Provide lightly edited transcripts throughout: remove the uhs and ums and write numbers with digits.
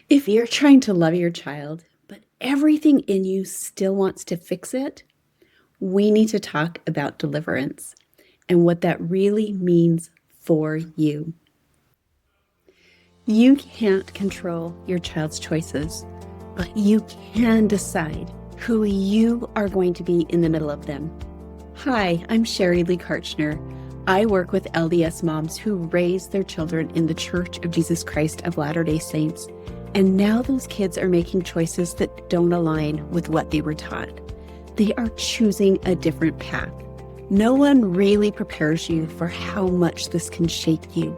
If you're trying to love your child, but everything in you still wants to fix it, we need to talk about deliverance and what that really means for you. You can't control your child's choices, but you can decide who you are going to be in the middle of them. Hi, I'm Sherry Lee Karchner. I work with LDS moms who raise their children in the Church of Jesus Christ of Latter-day Saints. And now those kids are making choices that don't align with what they were taught. They are choosing a different path. No one really prepares you for how much this can shake you.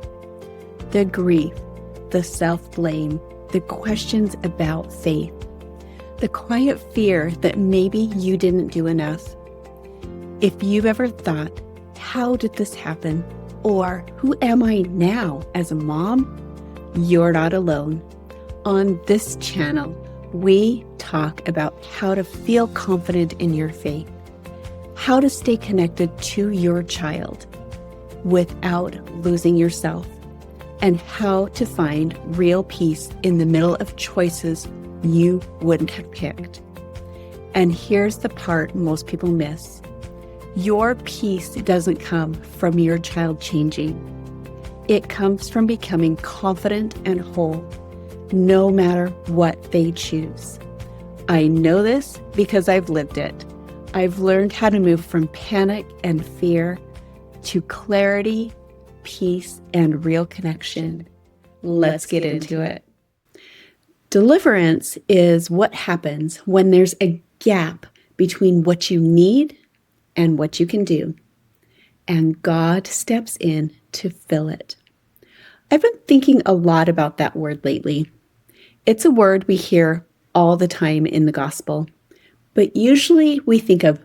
The grief, the self-blame, the questions about faith, the quiet fear that maybe you didn't do enough. If you've ever thought, how did this happen? Or who am I now as a mom? You're not alone. On this channel, we talk about how to feel confident in your faith, how to stay connected to your child without losing yourself, and how to find real peace in the middle of choices you wouldn't have picked. And here's the part most people miss. Your peace doesn't come from your child changing. It comes from becoming confident and whole, no matter what they choose. I know this because I've lived it. I've learned how to move from panic and fear to clarity, peace, and real connection. Let's get into it. Deliverance is what happens when there's a gap between what you need and what you can do, and God steps in to fill it. I've been thinking a lot about that word lately. It's a word we hear all the time in the gospel, but usually we think of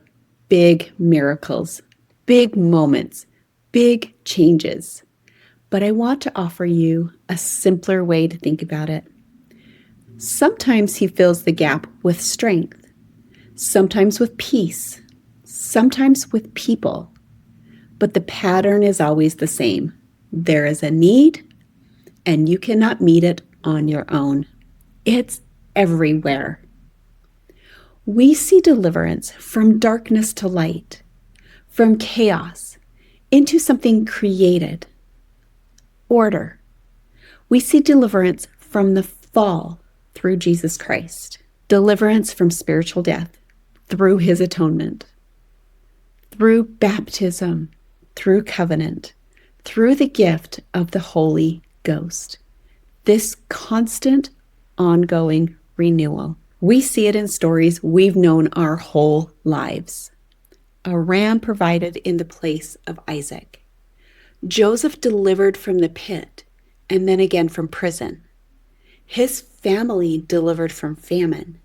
big miracles, big moments, big changes. But I want to offer you a simpler way to think about it. Sometimes he fills the gap with strength, sometimes with peace, sometimes with people, but the pattern is always the same. There is a need, and you cannot meet it on your own. It's everywhere. We see deliverance from darkness to light, from chaos into something created, order. We see deliverance from the fall through Jesus Christ, deliverance from spiritual death through his atonement, through baptism, through covenant, through the gift of the Holy Ghost. This constant, ongoing renewal. We see it in stories we've known our whole lives. A ram provided in the place of Isaac. Joseph delivered from the pit and then again from prison. His family delivered from famine.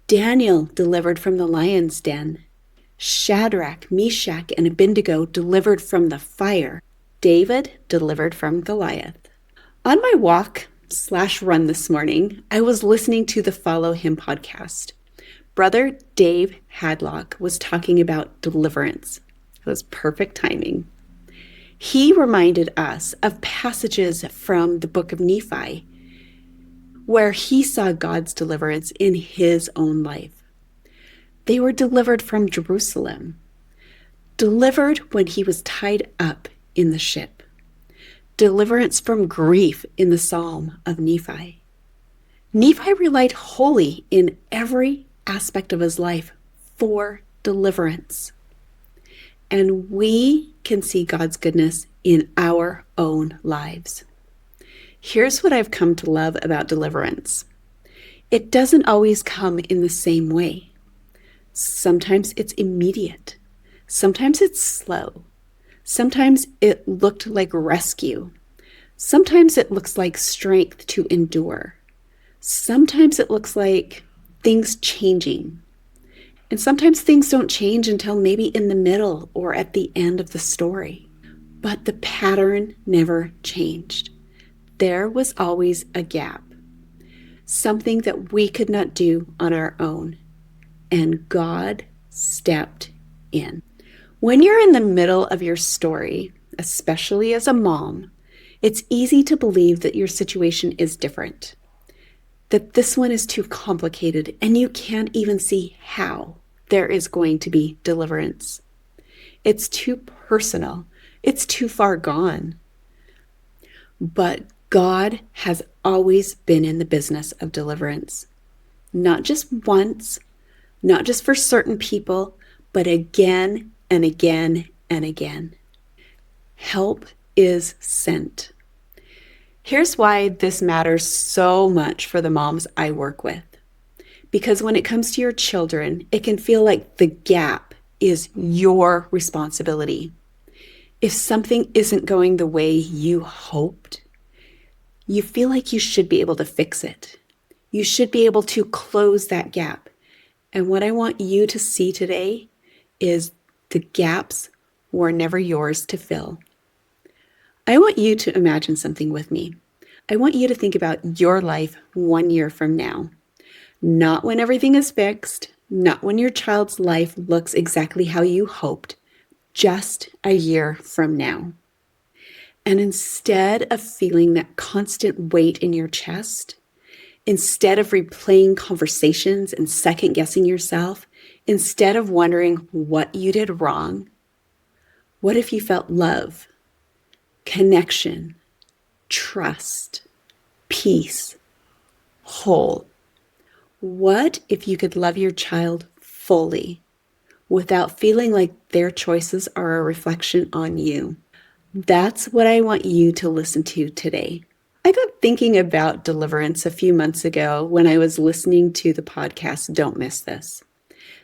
Daniel delivered from the lion's den. Shadrach, Meshach, and Abednego delivered from the fire. David delivered from Goliath. On my walk/run this morning, I was listening to the Follow Him podcast. Brother Dave Hadlock was talking about deliverance. It was perfect timing. He reminded us of passages from the book of Nephi, where he saw God's deliverance in his own life. They were delivered from Jerusalem, delivered when he was tied up in the ship, deliverance from grief in the Psalm of Nephi. Nephi relied wholly in every aspect of his life for deliverance. And we can see God's goodness in our own lives. Here's what I've come to love about deliverance. It doesn't always come in the same way. Sometimes it's immediate. Sometimes it's slow. Sometimes it looked like rescue. Sometimes it looks like strength to endure. Sometimes it looks like things changing. And sometimes things don't change until maybe in the middle or at the end of the story. But the pattern never changed. There was always a gap, something that we could not do on our own. And God stepped in. When you're in the middle of your story, especially as a mom, it's easy to believe that your situation is different. that this one is too complicated and you can't even see how there is going to be deliverance. It's too personal. It's too far gone. But God has always been in the business of deliverance. Not just once, not just for certain people, but again and again and again. Help is sent. Here's why this matters so much for the moms I work with. Because when it comes to your children, it can feel like the gap is your responsibility. If something isn't going the way you hoped, you feel like you should be able to fix it. You should be able to close that gap. And what I want you to see today is the gaps were never yours to fill. I want you to imagine something with me. I want you to think about your life 1 year from now. Not when everything is fixed, not when your child's life looks exactly how you hoped, just a year from now. And instead of feeling that constant weight in your chest, instead of replaying conversations and second guessing yourself, instead of wondering what you did wrong, what if you felt love, connection, trust, peace, whole? What if you could love your child fully without feeling like their choices are a reflection on you? That's what I want you to listen to today. I got thinking about deliverance a few months ago when I was listening to the podcast Don't Miss This.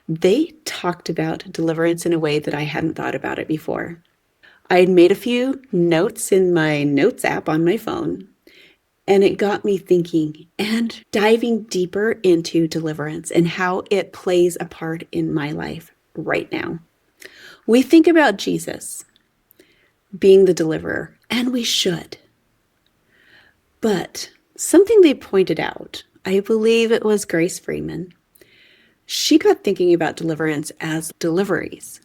They talked about deliverance in a way that I hadn't thought about it before. I had made a few notes in my notes app on my phone, and it got me thinking and diving deeper into deliverance and how it plays a part in my life right now. We think about Jesus being the deliverer, and we should. But something they pointed out, I believe it was Grace Freeman, she got thinking about deliverance as deliveries.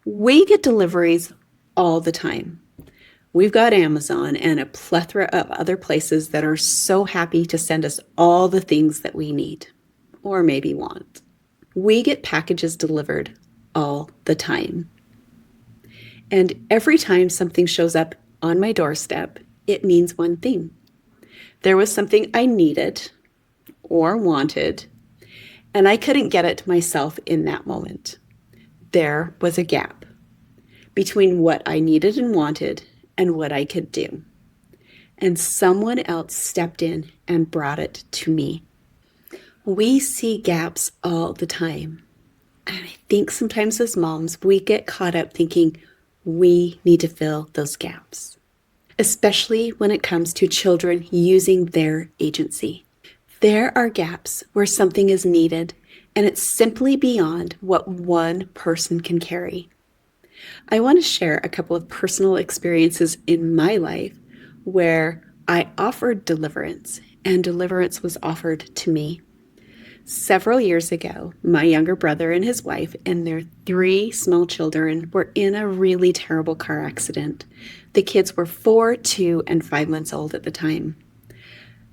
We get deliveries all the time. We've got Amazon and a plethora of other places that are so happy to send us all the things that we need, or maybe want. We get packages delivered all the time. And every time something shows up on my doorstep, it means one thing. There was something I needed or wanted, and I couldn't get it myself in that moment. There was a gap between what I needed and wanted and what I could do. And someone else stepped in and brought it to me. We see gaps all the time. And I think sometimes as moms, we get caught up thinking we need to fill those gaps, especially when it comes to children using their agency. There are gaps where something is needed and it's simply beyond what one person can carry. I want to share a couple of personal experiences in my life where I offered deliverance and deliverance was offered to me. Several years ago, my younger brother and his wife and their 3 small children were in a really terrible car accident. The kids were 4, 2, and 5 months old at the time.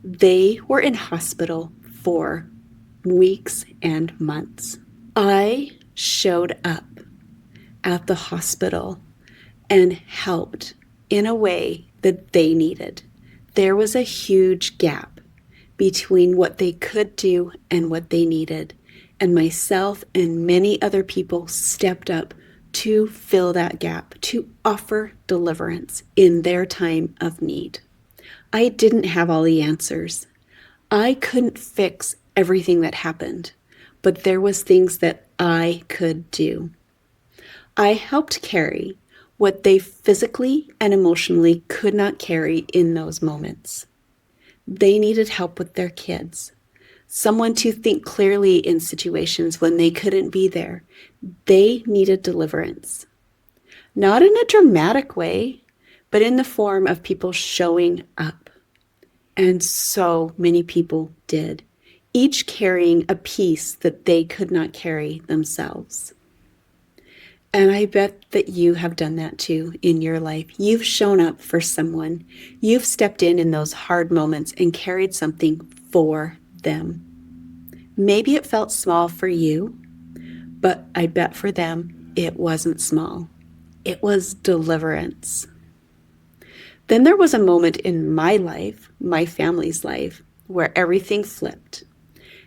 They were in hospital for weeks and months. I showed up at the hospital and helped in a way that they needed. There was a huge gap between what they could do and what they needed. And myself and many other people stepped up to fill that gap, to offer deliverance in their time of need. I didn't have all the answers. I couldn't fix everything that happened, but there was things that I could do. I helped carry what they physically and emotionally could not carry in those moments. They needed help with their kids, someone to think clearly in situations when they couldn't be there. They needed deliverance. Not in a dramatic way, but in the form of people showing up. And so many people did, each carrying a piece that they could not carry themselves. And I bet that you have done that too in your life. You've shown up for someone. You've stepped in those hard moments and carried something for them. Maybe it felt small for you, but I bet for them it wasn't small. It was deliverance. Then there was a moment in my life, my family's life, where everything flipped.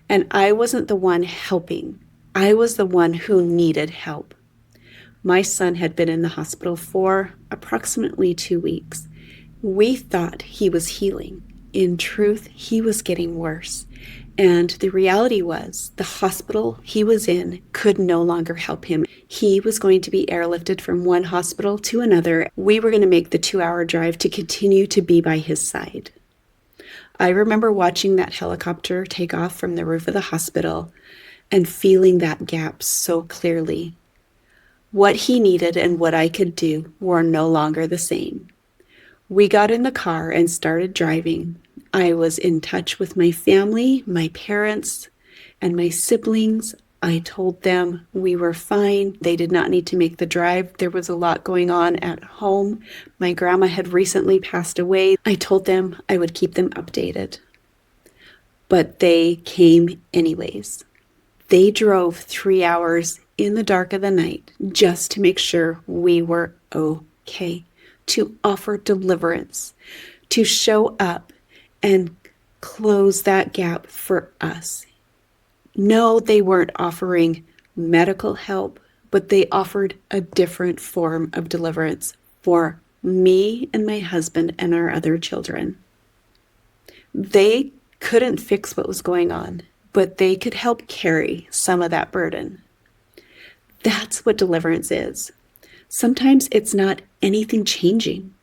And I wasn't the one helping. I was the one who needed help. My son had been in the hospital for approximately 2 weeks. We thought he was healing. In truth, he was getting worse. And the reality was the hospital he was in could no longer help him. He was going to be airlifted from one hospital to another. We were going to make the 2-hour drive to continue to be by his side. I remember watching that helicopter take off from the roof of the hospital and feeling that gap so clearly. What he needed and what I could do were no longer the same. We got in the car and started driving. I was in touch with my family, my parents, and my siblings. I told them we were fine. They did not need to make the drive. There was a lot going on at home. My grandma had recently passed away. I told them I would keep them updated. But they came anyways. They drove 3 hours in the dark of the night just to make sure we were okay, to offer deliverance, to show up and close that gap for us. No, they weren't offering medical help, but they offered a different form of deliverance for me and my husband and our other children. They couldn't fix what was going on, but they could help carry some of that burden. That's what deliverance is. Sometimes it's not anything changing.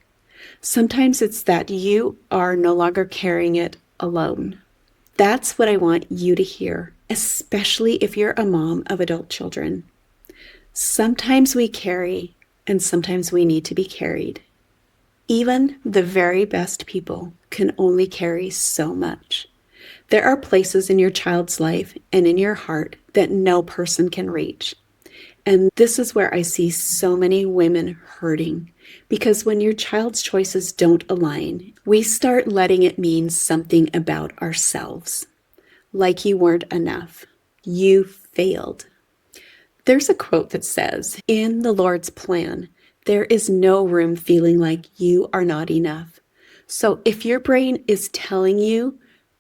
Sometimes it's that you are no longer carrying it alone. That's what I want you to hear, especially if you're a mom of adult children. Sometimes we carry, and sometimes we need to be carried. Even the very best people can only carry so much. There are places in your child's life and in your heart that no person can reach. And this is where I see so many women hurting, because when your child's choices don't align, we start letting it mean something about ourselves. Like you weren't enough. You failed. There's a quote that says, "In the Lord's plan, there is no room feeling like you are not enough." So if your brain is telling you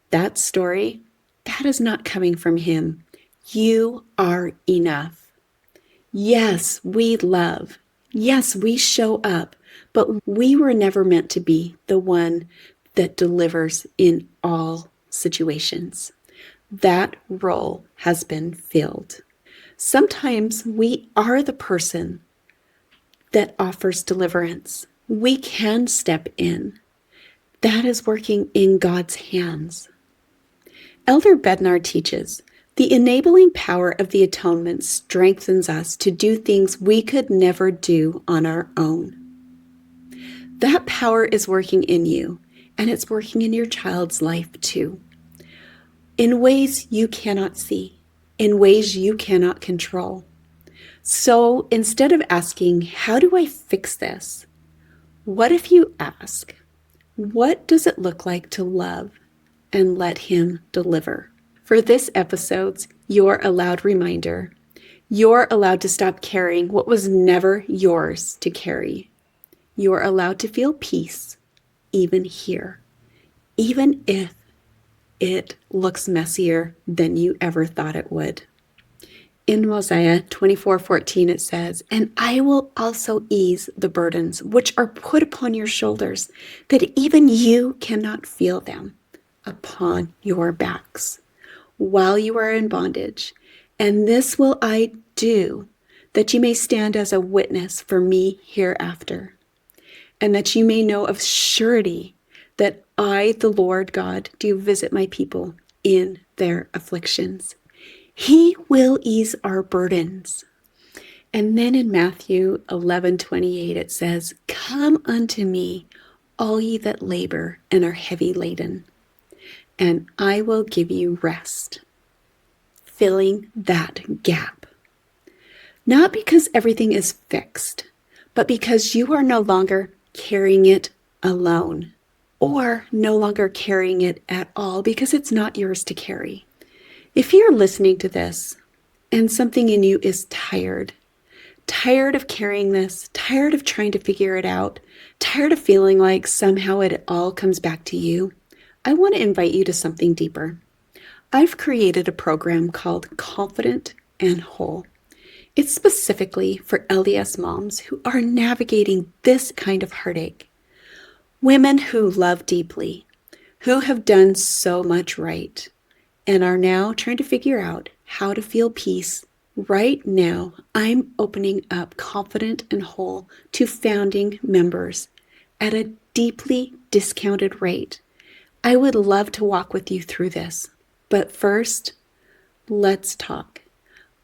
that story, that is not coming from Him. You are enough. Yes, we love. Yes, we show up, but we were never meant to be the one that delivers in all situations. That role has been filled. Sometimes we are the person that offers deliverance. We can step in. That is working in God's hands. Elder Bednar teaches, the enabling power of the atonement strengthens us to do things we could never do on our own. That power is working in you, and it's working in your child's life too. In ways you cannot see, in ways you cannot control. So instead of asking, how do I fix this? What if you ask, what does it look like to love and let Him deliver? For this episode's Your Allowed reminder, you're allowed to stop carrying what was never yours to carry. You're allowed to feel peace, even here, even if it looks messier than you ever thought it would. In Mosiah 24:14 it says, "And I will also ease the burdens which are put upon your shoulders, that even you cannot feel them upon your backs while you are in bondage. And this will I do, that you may stand as a witness for me hereafter, and that you may know of surety that I, the Lord God, do visit my people in their afflictions." He will ease our burdens. And then in Matthew 11:28 it says, "Come unto me, all ye that labor and are heavy laden, and I will give you rest." Filling that gap. Not because everything is fixed, but because you are no longer carrying it alone. or no longer carrying it at all because it's not yours to carry. If you're listening to this and something in you is tired of carrying this, tired of trying to figure it out, tired of feeling like somehow it all comes back to you, I want to invite you to something deeper. I've created a program called Confident and Whole. It's specifically for LDS moms who are navigating this kind of heartache. Women who love deeply, who have done so much right, and are now trying to figure out how to feel peace. Right now, I'm opening up Confident and Whole to founding members at a deeply discounted rate. I would love to walk with you through this. But first, let's talk.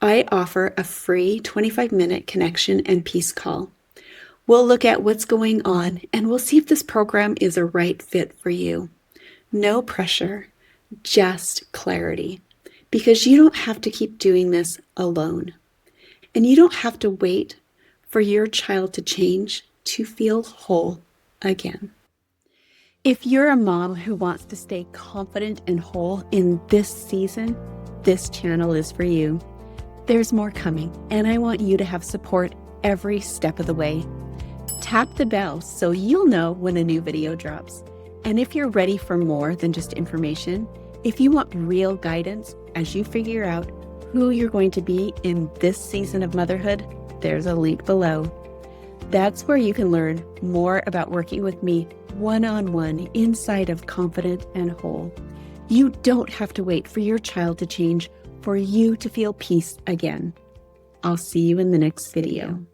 I offer a free 25-minute connection and peace call. We'll look at what's going on and we'll see if this program is a right fit for you. No pressure, just clarity. Because you don't have to keep doing this alone. And you don't have to wait for your child to change to feel whole again. If you're a mom who wants to stay confident and whole in this season, this channel is for you. There's more coming, and I want you to have support every step of the way. Tap the bell so you'll know when a new video drops. And if you're ready for more than just information, if you want real guidance as you figure out who you're going to be in this season of motherhood, there's a link below. That's where you can learn more about working with me one-on-one inside of Confident and Whole. You don't have to wait for your child to change for you to feel peace again. I'll see you in the next video.